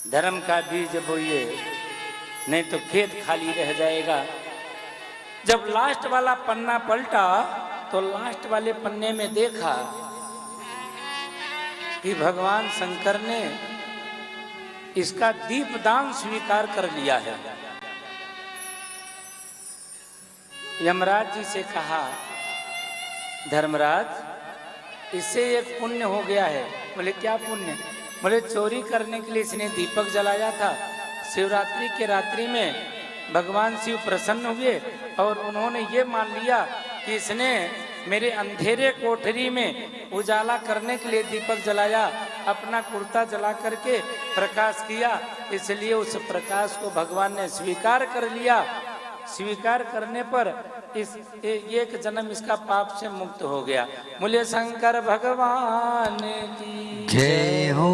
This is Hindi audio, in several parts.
धर्म का बीज बोइए, नहीं तो खेत खाली रह जाएगा। जब लास्ट वाला पन्ना पलटा तो लास्ट वाले पन्ने में देखा कि भगवान शंकर ने इसका दीपदान स्वीकार कर लिया है। यमराज जी से कहा, धर्मराज इससे एक पुण्य हो गया है। बोले क्या पुण्य? बोले चोरी करने के लिए इसने दीपक जलाया था। शिवरात्रि के रात्रि में भगवान शिव प्रसन्न हुए और उन्होंने ये मान लिया कि इसने मेरे अंधेरे कोठरी में उजाला करने के लिए दीपक जलाया, अपना कुर्ता जला करके प्रकाश किया, इसलिए उस प्रकाश को भगवान ने स्वीकार कर लिया। स्वीकार करने पर इस एक जन्म इसका पाप से मुक्त हो गया। बोले शंकर भगवान की जय हो।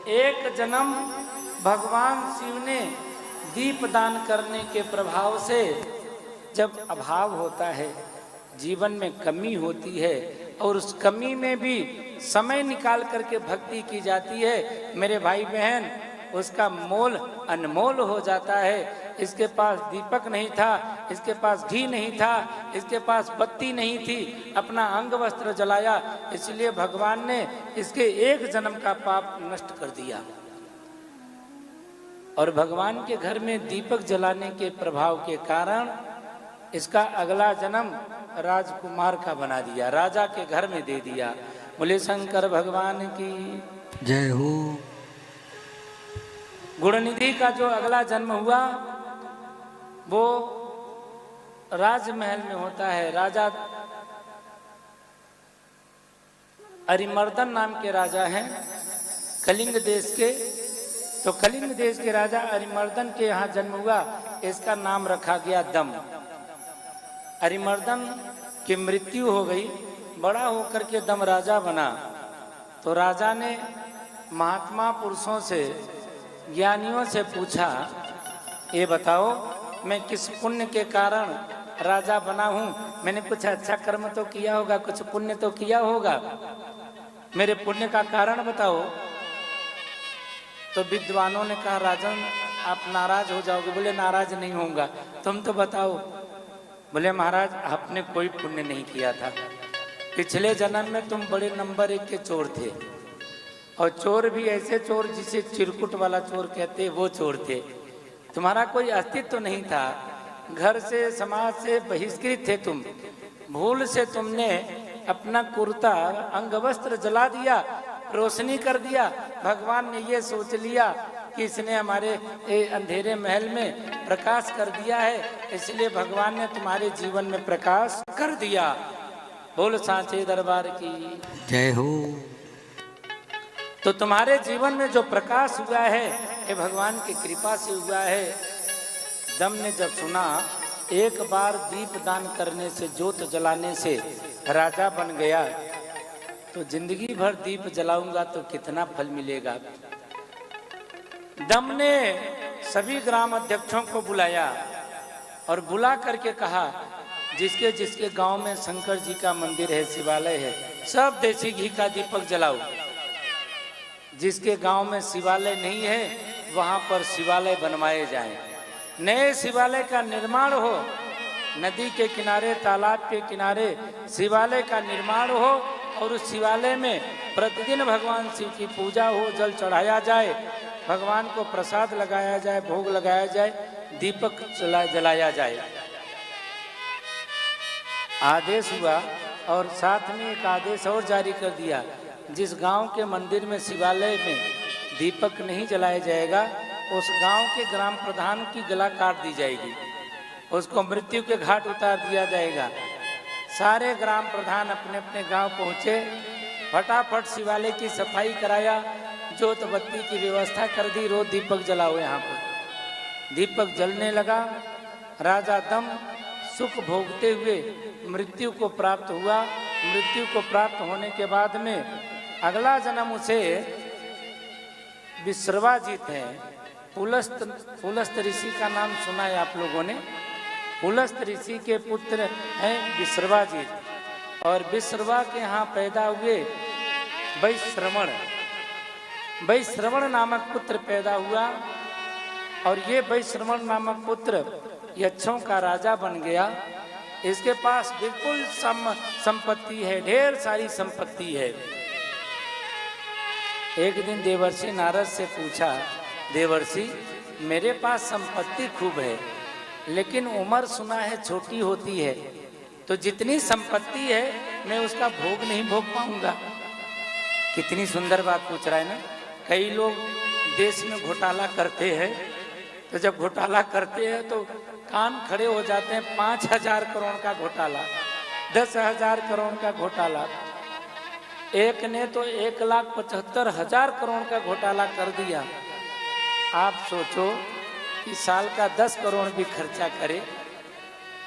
एक जन्म भगवान शिव ने दीप दान करने के प्रभाव से, जब अभाव होता है, जीवन में कमी होती है और उस कमी में भी समय निकाल करके भक्ति की जाती है, मेरे भाई बहन, उसका मोल अनमोल हो जाता है। इसके पास दीपक नहीं था, इसके पास घी नहीं था, इसके पास बत्ती नहीं थी, अपना अंग वस्त्र जलाया, इसलिए भगवान ने इसके एक जन्म का पाप नष्ट कर दिया। और भगवान के घर में दीपक जलाने के प्रभाव के कारण इसका अगला जन्म राजकुमार का बना दिया, राजा के घर में दे दिया। बोले शंकर भगवान की जय हो। गुणनिधि का जो अगला जन्म हुआ वो राजमहल में होता है। राजा अरिमर्दन नाम के राजा हैं कलिंग देश के। तो कलिंग देश के राजा अरिमर्दन के यहाँ जन्म हुआ, इसका नाम रखा गया दम। अरिमर्दन की मृत्यु हो गई, बड़ा होकर के दम राजा बना। तो राजा ने महात्मा पुरुषों से, ज्ञानियों से पूछा, ये बताओ मैं किस पुण्य के कारण राजा बना हूँ? मैंने कुछ अच्छा कर्म तो किया होगा, कुछ पुण्य तो किया होगा, मेरे पुण्य का कारण बताओ। तो विद्वानों ने कहा, राजन आप नाराज हो जाओगे। बोले नाराज नहीं होऊंगा, तुम तो बताओ। बोले महाराज आपने कोई पुण्य नहीं किया था, पिछले जन्म में तुम बड़े नंबर 1 के चोर थे, और चोर भी ऐसे चोर जिसे चिरकुट वाला चोर कहते हैं, वो चोर थे। तुम्हारा कोई अस्तित्व तो नहीं था, घर से समाज से बहिष्कृत थे तुम। भूल से तुमने अपना कुर्ता अंग वस्त्र जला दिया, रोशनी कर दिया। भगवान ने ये सोच लिया कि इसने हमारे अंधेरे महल में प्रकाश कर दिया है, इसलिए भगवान ने तुम्हारे जीवन में प्रकाश कर दिया। बोल सांचे दरबार की जय हो। तो तुम्हारे जीवन में जो प्रकाश हुआ है ये भगवान की कृपा से हुआ है। दम ने जब सुना एक बार दीप दान करने से, ज्योत जलाने से राजा बन गया, तो जिंदगी भर दीप जलाऊंगा तो कितना फल मिलेगा। दम ने सभी ग्राम अध्यक्षों को बुलाया और बुला करके कहा, जिसके जिसके गांव में शंकर जी का मंदिर है, शिवालय है, सब देसी घी का दीपक जलाओ। जिसके गांव में शिवालय नहीं है वहां पर शिवालय बनवाए जाएं, नए शिवालय का निर्माण हो, नदी के किनारे, तालाब के किनारे शिवालय का निर्माण हो और उस शिवालय में प्रतिदिन भगवान शिव की पूजा हो, जल चढ़ाया जाए, भगवान को प्रसाद लगाया जाए, भोग लगाया जाए, दीपक जलाया जाए। आदेश हुआ और साथ में एक आदेश और जारी कर दिया, जिस गांव के मंदिर में शिवालय में दीपक नहीं जलाया जाएगा उस गांव के ग्राम प्रधान की गला काट दी जाएगी, उसको मृत्यु के घाट उतार दिया जाएगा। सारे ग्राम प्रधान अपने अपने गांव पहुंचे, फटाफट शिवालय की सफाई कराया, ज्योत बत्ती की व्यवस्था कर दी, रोज दीपक जलाओ। यहाँ पर दीपक जलने लगा। राजा दम सुख भोगते हुए मृत्यु को प्राप्त हुआ। मृत्यु को प्राप्त होने के बाद में अगला जन्म उसे विश्रवाजित है, पुलस्त ऋषि का नाम सुना है आप लोगों ने। पुलस्त ऋषि के पुत्र हैं विश्रवाजित, और विश्रवा के यहाँ पैदा हुए वैश्रवण। वैश्रवण नामक पुत्र पैदा हुआ और ये वैश्रवण नामक पुत्र यक्षों का राजा बन गया। इसके पास बिल्कुल संपत्ति है, ढेर सारी संपत्ति है। एक दिन देवर्षि नारद से पूछा, देवर्षि मेरे पास संपत्ति खूब है, लेकिन उम्र सुना है छोटी होती है, तो जितनी संपत्ति है मैं उसका भोग नहीं भोग पाऊंगा। कितनी सुंदर बात पूछ रहा है ना। कई लोग देश में घोटाला करते हैं, तो जब घोटाला करते हैं तो कान खड़े हो जाते हैं। 5,000 करोड़ का घोटाला, 10,000 करोड़ का घोटाला, एक ने तो 1,75,000 करोड़ का घोटाला कर दिया। आप सोचो कि साल का 10 करोड़ भी खर्चा करे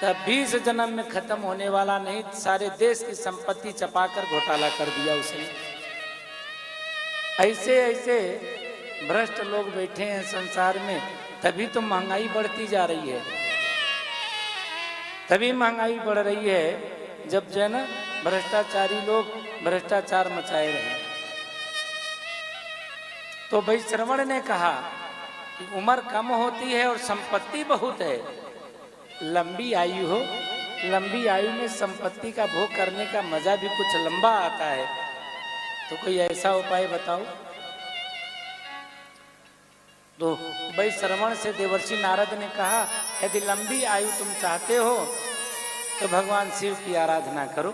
तब 20 जन्म में खत्म होने वाला नहीं, सारे देश की संपत्ति चपाकर घोटाला कर दिया उसने। ऐसे ऐसे भ्रष्ट लोग बैठे हैं संसार में, तभी तो महंगाई बढ़ती जा रही है। तभी महंगाई बढ़ रही है जब जो है ना भ्रष्टाचारी लोग भ्रष्टाचार मचाए रहे। तो वैश्रवण ने कहा कि उम्र कम होती है और संपत्ति बहुत है, लंबी आयु हो, लंबी आयु में संपत्ति का भोग करने का मजा भी कुछ लंबा आता है, तो कोई ऐसा उपाय बताओ। तो वैश्रवण से देवर्षि नारद ने कहा, यदि लंबी आयु तुम चाहते हो तो भगवान शिव की आराधना करो,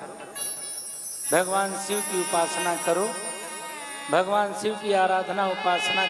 भगवान शिव की उपासना करो, भगवान शिव की आराधना उपासना